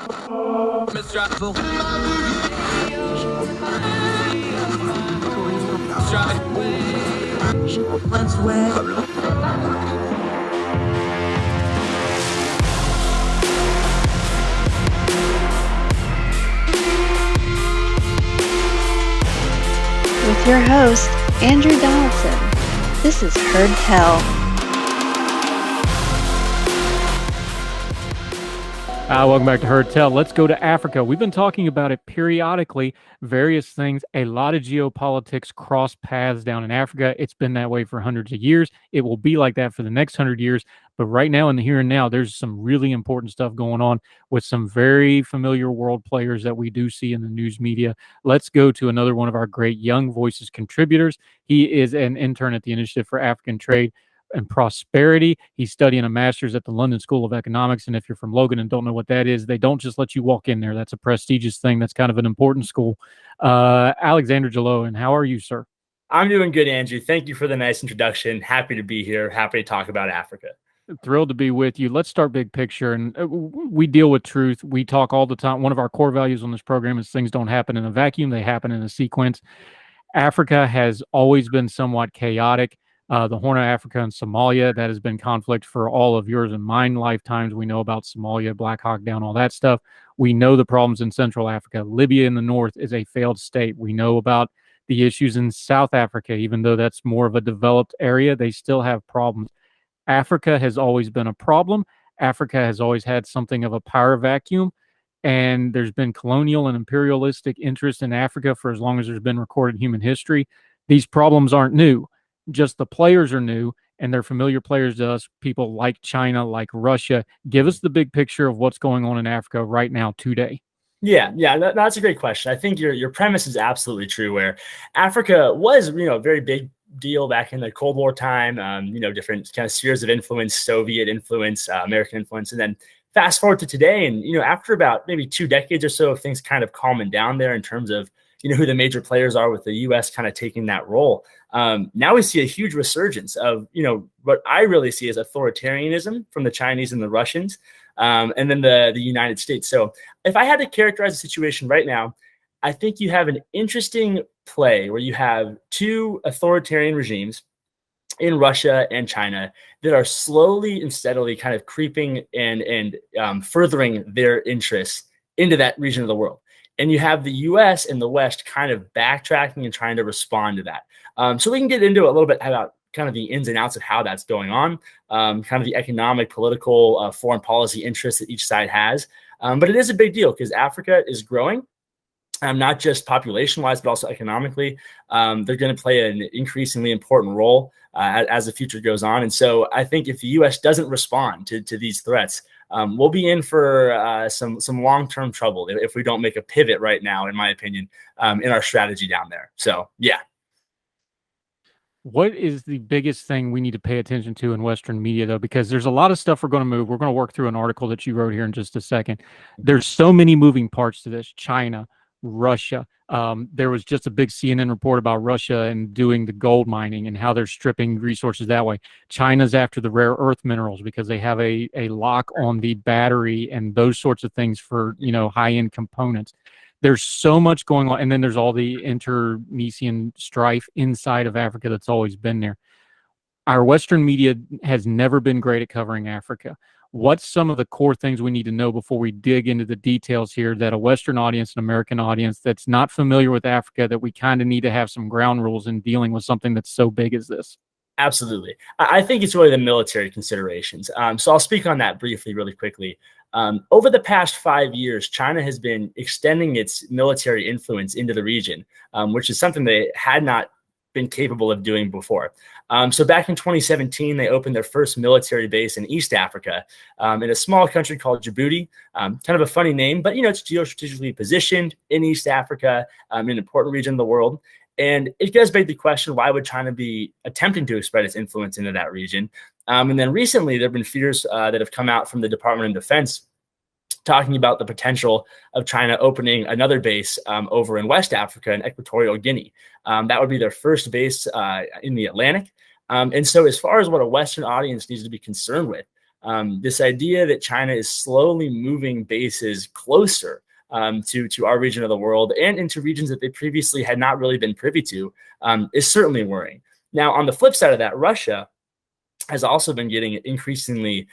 With your host, Andrew Donaldson. This is Heard Tell. Welcome back to Heard Tell. Let's go to Africa. We've been talking about it periodically, various things. A lot of geopolitics cross paths down in Africa. It's been that way for hundreds of years. It will be like that for the next 100 years. But right now, in the here and now, there's some really important stuff going on with some very familiar world players that we do see in the news media. Let's go to another one of our great Young Voices contributors. He is an intern at the Initiative for African Trade and Prosperity. He's studying a master's at the London School of Economics. And if you're from Logan and don't know what that is, they don't just let you walk in there. That's a prestigious thing. That's kind of an important school. Alexander Jelloian, how are you, sir? I'm doing good, Andrew. Thank you for the nice introduction. Happy to be here. Happy to talk about Africa. Thrilled to be with you. Let's start big picture. And we deal with truth. We talk all the time. One of our core values on this program is things don't happen in a vacuum. They happen in a sequence. Africa has always been somewhat chaotic. The Horn of Africa and Somalia, that has been conflict for all of yours and mine lifetimes. We know about Somalia, Black Hawk Down, all that stuff. We know the problems in Central Africa. Libya in the north is a failed state. We know about the issues in South Africa. Even though that's more of a developed area, they still have problems. Africa has always been a problem. Africa has always had something of a power vacuum. And there's been colonial and imperialistic interest in Africa for as long as there's been recorded human history. These problems aren't new. Just the players are new, and they're familiar players to us, people like China, like Russia. Give us the big picture of what's going on in Africa right now today. Yeah, that's a great question. I think your premise is absolutely true, where Africa was, a very big deal back in the Cold War time, different kind of spheres of influence, Soviet influence, American influence, and then fast forward to today. And, after about maybe 2 decades or so of things kind of calming down there in terms of, who the major players are with the U.S. kind of taking that role. Now we see a huge resurgence of, what I really see as authoritarianism from the Chinese and the Russians, and then the United States. So if I had to characterize the situation right now, I think you have an interesting play where you have 2 authoritarian regimes in Russia and China that are slowly and steadily kind of creeping and furthering their interests into that region of the world. And you have the U.S. and the West kind of backtracking and trying to respond to that. So we can get into a little bit about kind of the ins and outs of how that's going on, kind of the economic, political, foreign policy interests that each side has. But it is a big deal because Africa is growing, not just population-wise, but also economically. They're going to play an increasingly important role as the future goes on. And so I think if the U.S. doesn't respond to these threats, we'll be in for some long-term trouble if we don't make a pivot right now, in my opinion, in our strategy down there. So, yeah. What is the biggest thing we need to pay attention to in Western media, though? Because there's a lot of stuff we're going to move. We're going to work through an article that you wrote here in just a second. There's so many moving parts to this. China, Russia. There was just a big CNN report about Russia and doing the gold mining and how they're stripping resources that way. China's after the rare earth minerals because they have a lock on the battery and those sorts of things for, high-end components. There's so much going on. And then there's all the internecine strife inside of Africa that's always been there. Our Western media has never been great at covering Africa. What's some of the core things we need to know before we dig into the details here that a Western audience, an American audience that's not familiar with Africa, that we kind of need to have some ground rules in dealing with something that's so big as this? Absolutely. I think it's really the military considerations. So I'll speak on that briefly, really quickly. Over the past 5 years, China has been extending its military influence into the region, which is something they had not been capable of doing before. So back in 2017, they opened their first military base in East Africa in a small country called Djibouti. Kind of a funny name, but it's geostrategically positioned in East Africa, in an important region of the world. And it does beg the question, why would China be attempting to spread its influence into that region? And then recently, there have been fears that have come out from the Department of Defense talking about the potential of China opening another base over in West Africa in Equatorial Guinea. That would be their first base in the Atlantic. And so as far as what a Western audience needs to be concerned with, this idea that China is slowly moving bases closer to our region of the world and into regions that they previously had not really been privy to is certainly worrying. Now, on the flip side of that, Russia has also been getting increasingly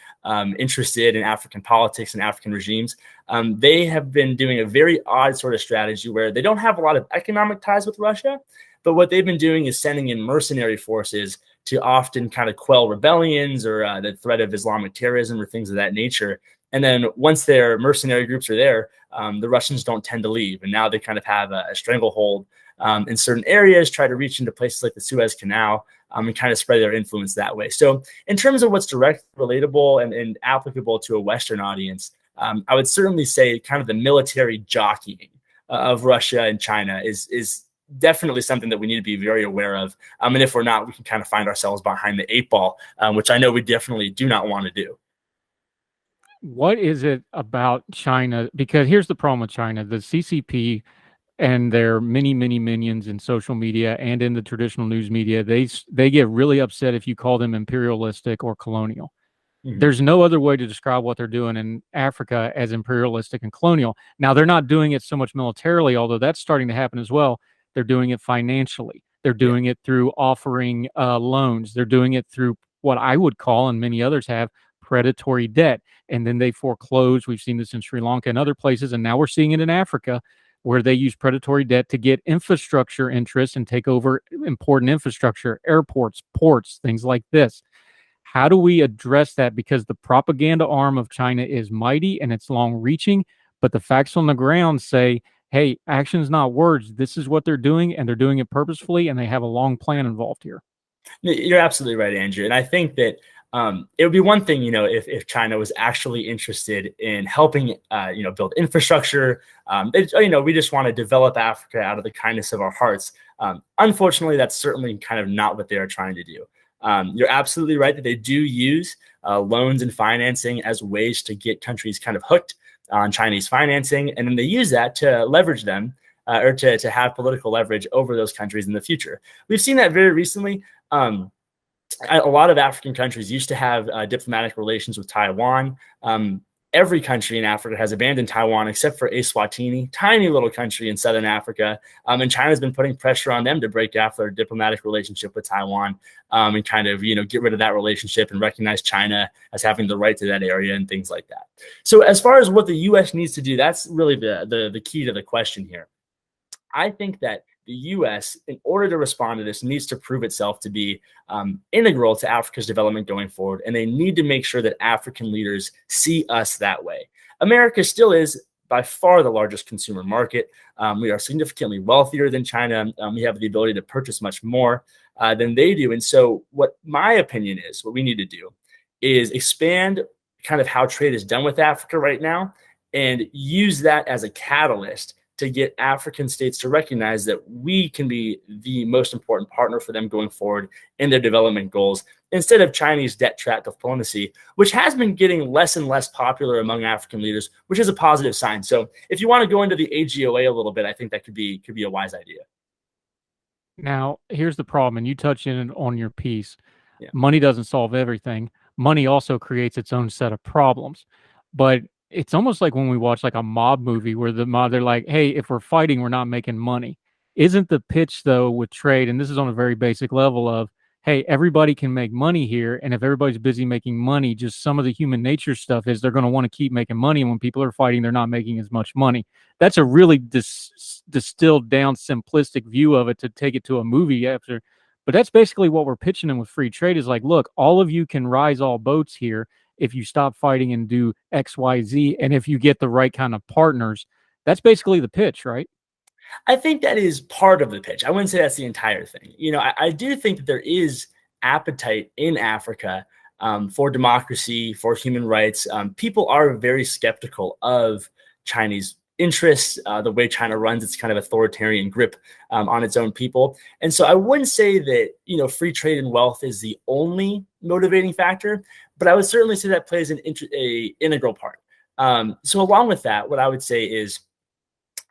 interested in African politics and African regimes. They have been doing a very odd sort of strategy where they don't have a lot of economic ties with Russia, but what they've been doing is sending in mercenary forces to often kind of quell rebellions or the threat of Islamic terrorism or things of that nature. And then once their mercenary groups are there, the Russians don't tend to leave. And now they kind of have a stranglehold in certain areas, try to reach into places like the Suez Canal and kind of spread their influence that way. So in terms of what's direct, relatable, and applicable to a Western audience, I would certainly say kind of the military jockeying of Russia and China is definitely something that we need to be very aware of. And if we're not, we can kind of find ourselves behind the eight ball, which I know we definitely do not want to do. What is it about China? Because here's the problem with China. The CCP and their many minions in social media and in the traditional news media, they get really upset if you call them imperialistic or colonial. Mm-hmm. There's no other way to describe what they're doing in Africa as imperialistic and colonial. Now, they're not doing it so much militarily, although that's starting to happen as well. They're doing it financially. They're doing it through offering loans. They're doing it through what I would call, and many others have, predatory debt. And then they foreclose. We've seen this in Sri Lanka and other places, and now we're seeing it in Africa, where they use predatory debt to get infrastructure interests and take over important infrastructure, airports, ports, things like this. How do we address that? Because the propaganda arm of China is mighty and it's long-reaching, but the facts on the ground say, hey, action's not words. This is what they're doing, and they're doing it purposefully, and they have a long plan involved here. You're absolutely right, Andrew. And I think that it would be one thing, if China was actually interested in helping, build infrastructure. We just want to develop Africa out of the kindness of our hearts. Unfortunately, that's certainly kind of not what they are trying to do. You're absolutely right that they do use loans and financing as ways to get countries kind of hooked on Chinese financing. And then they use that to leverage them or to have political leverage over those countries in the future. We've seen that very recently. A lot of African countries used to have diplomatic relations with Taiwan. Every country in Africa has abandoned Taiwan except for Eswatini, tiny little country in southern Africa. And China's been putting pressure on them to break off their diplomatic relationship with Taiwan and kind of, get rid of that relationship and recognize China as having the right to that area and things like that. So as far as what the U.S. needs to do, that's really the key to the question here. I think that the U.S., in order to respond to this, needs to prove itself to be integral to Africa's development going forward. And they need to make sure that African leaders see us that way. America still is by far the largest consumer market. We are significantly wealthier than China. We have the ability to purchase much more than they do. And so what my opinion is, what we need to do is expand kind of how trade is done with Africa right now and use that as a catalyst to get African states to recognize that we can be the most important partner for them going forward in their development goals, instead of Chinese debt trap diplomacy, which has been getting less and less popular among African leaders, which is a positive sign. So if you want to go into the AGOA a little bit, I think that could be a wise idea. Now, here's the problem, and you touched on your piece. Yeah. Money doesn't solve everything. Money also creates its own set of problems. But it's almost like when we watch like a mob movie where they're like, hey, if we're fighting, we're not making money. Isn't the pitch, though, with trade, and this is on a very basic level of, hey, everybody can make money here, and if everybody's busy making money, just some of the human nature stuff is they're going to want to keep making money, and when people are fighting, they're not making as much money. That's a really distilled down simplistic view of it to take it to a movie after. But that's basically what we're pitching in with free trade is like, look, all of you can rise all boats here if you stop fighting and do X, Y, Z, and if you get the right kind of partners. That's basically the pitch, right? I think that is part of the pitch. I wouldn't say that's the entire thing. I do think that there is appetite in Africa for democracy, for human rights. People are very skeptical of Chinese interests, the way China runs its kind of authoritarian grip on its own people. And so I wouldn't say that, free trade and wealth is the only motivating factor, but I would certainly say that plays an integral part. So along with that, what I would say is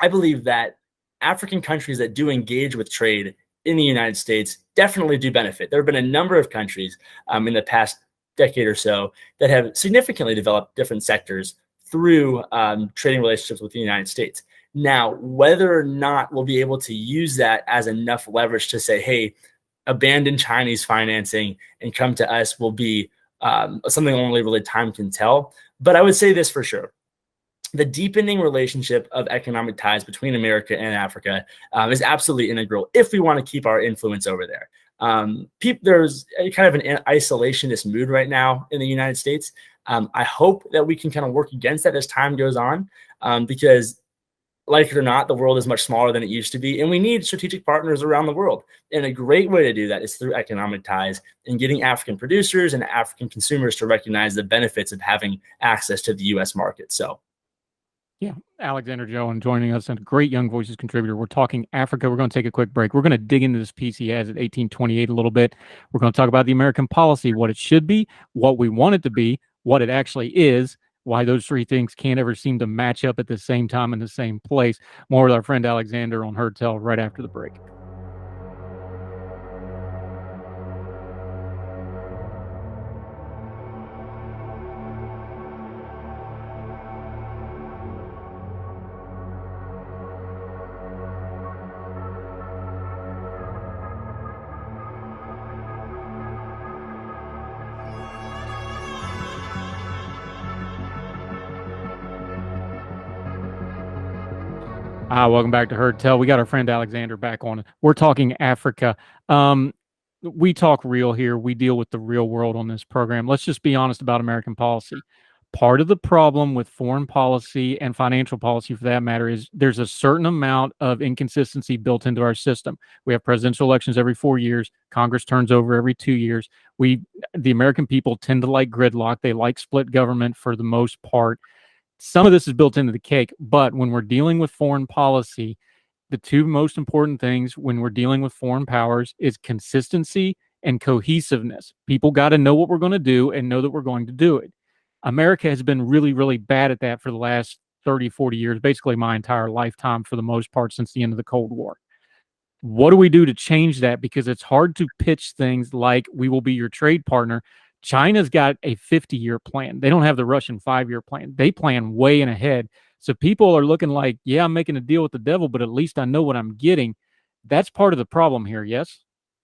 I believe that African countries that do engage with trade in the United States definitely do benefit. There have been a number of countries in the past decade or so that have significantly developed different sectors through trading relationships with the United States. Now, whether or not we'll be able to use that as enough leverage to say, hey, abandon Chinese financing and come to us will be something only really time can tell. But I would say this for sure. The deepening relationship of economic ties between America and Africa is absolutely integral if we want to keep our influence over there. There's kind of an isolationist mood right now in the United States. I hope that we can kind of work against that as time goes on, because like it or not, the world is much smaller than it used to be, and we need strategic partners around the world. And a great way to do that is through economic ties and getting African producers and African consumers to recognize the benefits of having access to the U.S. market. So. Yeah, Alexander Jelloian joining us, and a great Young Voices contributor. We're talking Africa. We're going to take a quick break. We're going to dig into this piece he has at 1828 a little bit. We're going to talk about the American policy, what it should be, what we want it to be, what it actually is, why those three things can't ever seem to match up at the same time in the same place. More with our friend Alexander on Heard Tell right after the break. Welcome back to Heard Tell. We got our friend Alexander back on. We're talking Africa. We talk real here. We deal with the real world on this program. Let's just be honest about American policy. Part of the problem with foreign policy and financial policy, for that matter, is there's a certain amount of inconsistency built into our system. We have presidential elections every 4 years. Congress turns over every 2 years. The American people tend to like gridlock. They like split government for the most part. Some of this is built into the cake, but when we're dealing with foreign policy, the two most important things when we're dealing with foreign powers is consistency and cohesiveness. People got to know what we're going to do and know that we're going to do it. America has been really, really bad at that for the last 30, 40 years, basically my entire lifetime for the most part since the end of the Cold War. What do we do to change that? Because it's hard to pitch things like we will be your trade partner. China's got a 50-year plan. They don't have the Russian 5-year plan. They plan way in ahead. So people are looking like, yeah, I'm making a deal with the devil, but at least I know what I'm getting. That's part of the problem here, yes?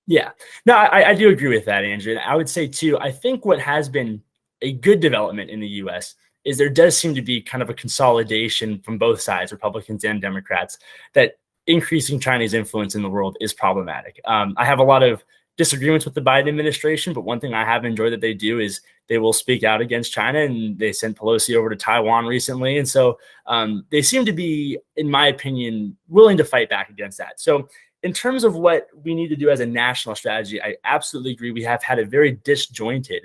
Yeah. No, I do agree with that, Andrew. And I would say, too, I think what has been a good development in the U.S. is there does seem to be kind of a consolidation from both sides, Republicans and Democrats, that increasing Chinese influence in the world is problematic. I have a lot of disagreements with the Biden administration, but one thing I have enjoyed that they do is they will speak out against China, and they sent Pelosi over to Taiwan recently. And so they seem to be, in my opinion, willing to fight back against that. So in terms of what we need to do as a national strategy, I absolutely agree. We have had a very disjointed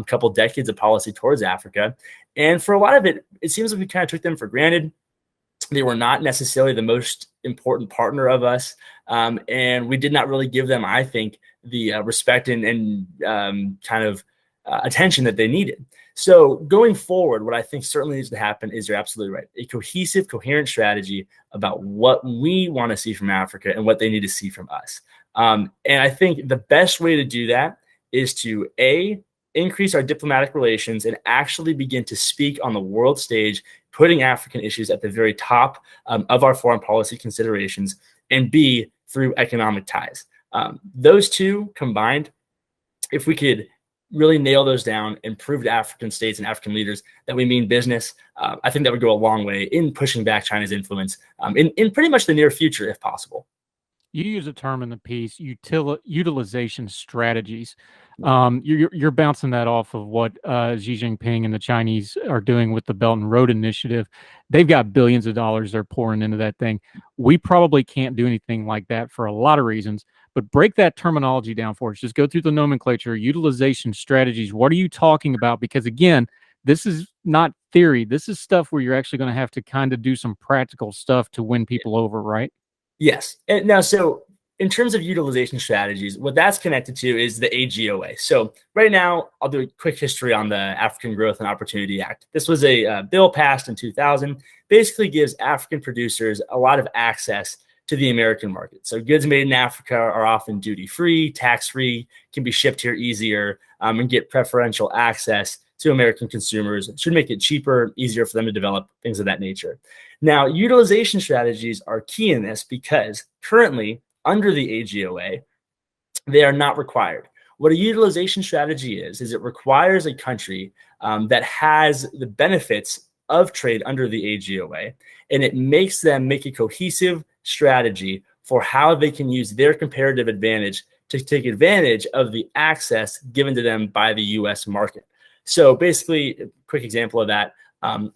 couple decades of policy towards Africa. And for a lot of it, it seems like we kind of took them for granted. They were not necessarily the most important partner of us. And we did not really give them, I think, the respect and kind of attention that they needed. So going forward, what I think certainly needs to happen is, you're absolutely right, a cohesive, coherent strategy about what we want to see from Africa and what they need to see from us. And I think the best way to do that is to, A, increase our diplomatic relations and actually begin to speak on the world stage, putting African issues at the very top of our foreign policy considerations, and B, through economic ties. Those two combined, if we could really nail those down and prove to African states and African leaders that we mean business, I think that would go a long way in pushing back China's influence in pretty much the near future, if possible. You use a term in the piece, utilization strategies. You're bouncing that off of what Xi Jinping and the Chinese are doing with the Belt and Road Initiative. They've got billions of dollars they're pouring into that thing. We probably can't do anything like that for a lot of reasons, but break that terminology down for us. Just go through the nomenclature, utilization strategies. What are you talking about? Because again, this is not theory. This is stuff where you're actually going to have to kind of do some practical stuff to win people over, right? Yes. And now, so in terms of utilization strategies, what that's connected to is the AGOA. So right now, I'll do a quick history on the African Growth and Opportunity Act. This was a bill passed in 2000, basically gives African producers a lot of access to the American market. So goods made in Africa are often duty-free, tax-free, can be shipped here easier, and get preferential access to American consumers. It should make it cheaper, easier for them to develop, things of that nature. Now, utilization strategies are key in this because currently, under the AGOA, they are not required. What a utilization strategy is it requires a country that has the benefits of trade under the AGOA, and it makes them make a cohesive strategy for how they can use their comparative advantage to take advantage of the access given to them by the US market. So basically, a quick example of that,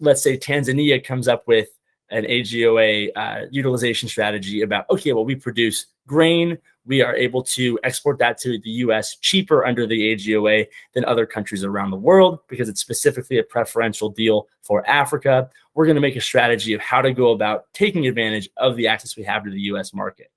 let's say Tanzania comes up with an AGOA utilization strategy about, okay, well, we produce grain. We are able to export that to the US cheaper under the AGOA than other countries around the world because it's specifically a preferential deal for Africa. We're going to make a strategy of how to go about taking advantage of the access we have to the US market.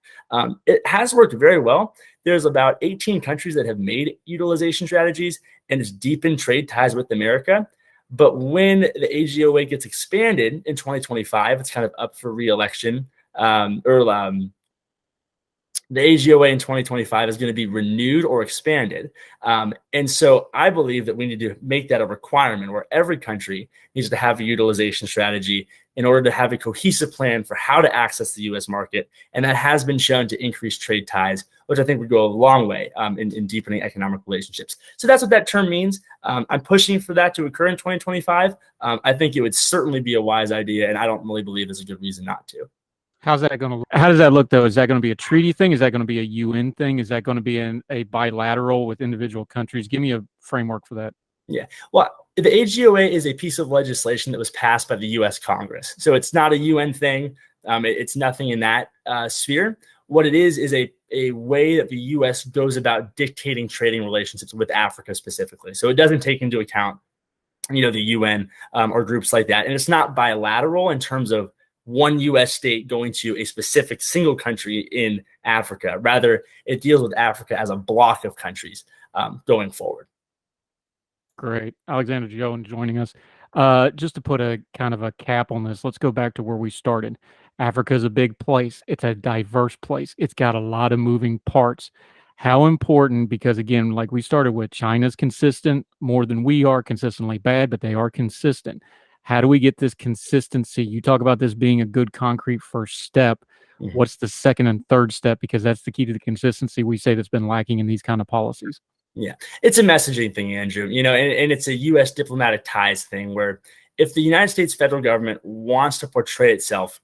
It has worked very well. There's about 18 countries that have made utilization strategies and it's deepened trade ties with America. But when the AGOA gets expanded in 2025, it's kind of up for re-election, the AGOA in 2025 is going to be renewed or expanded. And so I believe that we need to make that a requirement where every country needs to have a utilization strategy in order to have a cohesive plan for how to access the US market. And that has been shown to increase trade ties, which I think would go a long way in deepening economic relationships. So that's what that term means. I'm pushing for that to occur in 2025. I think it would certainly be a wise idea, and I don't really believe there's a good reason not to. How does that look, though? Is that going to be a treaty thing? Is that going to be a UN thing? Is that going to be a bilateral with individual countries? Give me a framework for that. Yeah. Well, the AGOA is a piece of legislation that was passed by the U.S. Congress. So it's not a UN thing. It's nothing in that sphere. What it is a way that the U.S. goes about dictating trading relationships with Africa specifically. So it doesn't take into account, the UN or groups like that. And it's not bilateral in terms of one U.S. state going to a specific single country in Africa. Rather, it deals with Africa as a block of countries going forward. Great. Alexander Jelloian joining us. Just to put a kind of a cap on this, let's go back to where we started. Africa is a big place. It's a diverse place. It's got a lot of moving parts. How important, because again, like we started with, China's consistent more than we are, consistently bad, but they are consistent. How do we get this consistency? You talk about this being a good concrete first step. Mm-hmm. What's the second and third step? Because that's the key to the consistency we say that's been lacking in these kind of policies. Yeah, it's a messaging thing, Andrew, and it's a U.S. diplomatic ties thing where if the United States federal government wants to portray itself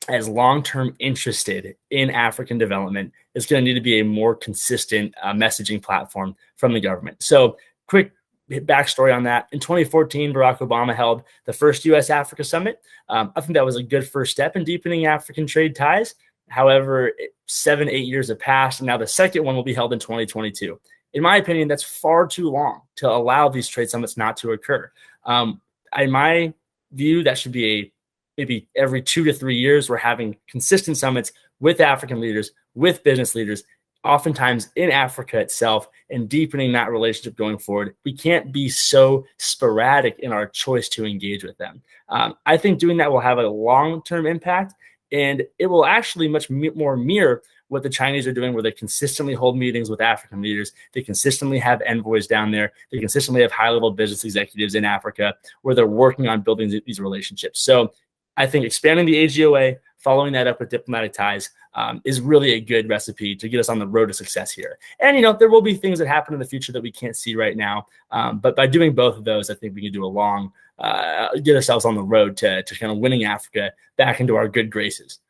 as long-term interested in African development, it's going to need to be a more consistent messaging platform from the government. So quick backstory on that. In 2014, Barack Obama held the first U.S.-Africa summit. I think that was a good first step in deepening African trade ties. However, 7-8 years have passed, and now the second one will be held in 2022. In my opinion, that's far too long to allow these trade summits not to occur. In my view, that should be maybe every 2 to 3 years, we're having consistent summits with African leaders, with business leaders, oftentimes in Africa itself, and deepening that relationship going forward. We can't be so sporadic in our choice to engage with them. I think doing that will have a long-term impact, and it will actually much more mirror what the Chinese are doing, where they consistently hold meetings with African leaders. They consistently have envoys down there. They consistently have high-level business executives in Africa where they're working on building these relationships. So I think expanding the AGOA, following that up with diplomatic ties, is really a good recipe to get us on the road to success here. And, there will be things that happen in the future that we can't see right now. But by doing both of those, I think we can do get ourselves on the road to kind of winning Africa back into our good graces.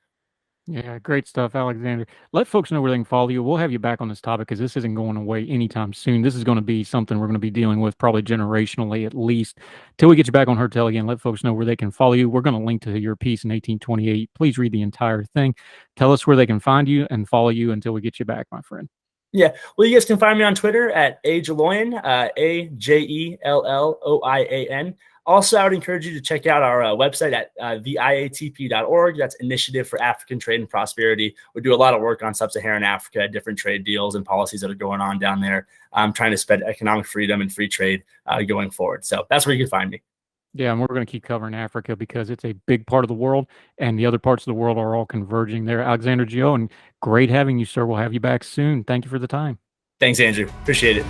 Yeah, great stuff, Alexander. Let folks know where they can follow you. We'll have you back on this topic because this isn't going away anytime soon. This is going to be something we're going to be dealing with probably generationally at least. Till we get you back on Heard Tell again, let folks know where they can follow you. We're going to link to your piece in 1828. Please read the entire thing. Tell us where they can find you and follow you until we get you back, my friend. Yeah, well, you guys can find me on Twitter at Jelloian, AJELLOIAN. Also, I would encourage you to check out our website at theiatp.org. That's Initiative for African Trade and Prosperity. We do a lot of work on sub-Saharan Africa, different trade deals and policies that are going on down there, trying to spread economic freedom and free trade going forward. So that's where you can find me. Yeah, and we're going to keep covering Africa because it's a big part of the world, and the other parts of the world are all converging there. Alexander Jelloian, great having you, sir. We'll have you back soon. Thank you for the time. Thanks, Andrew. Appreciate it.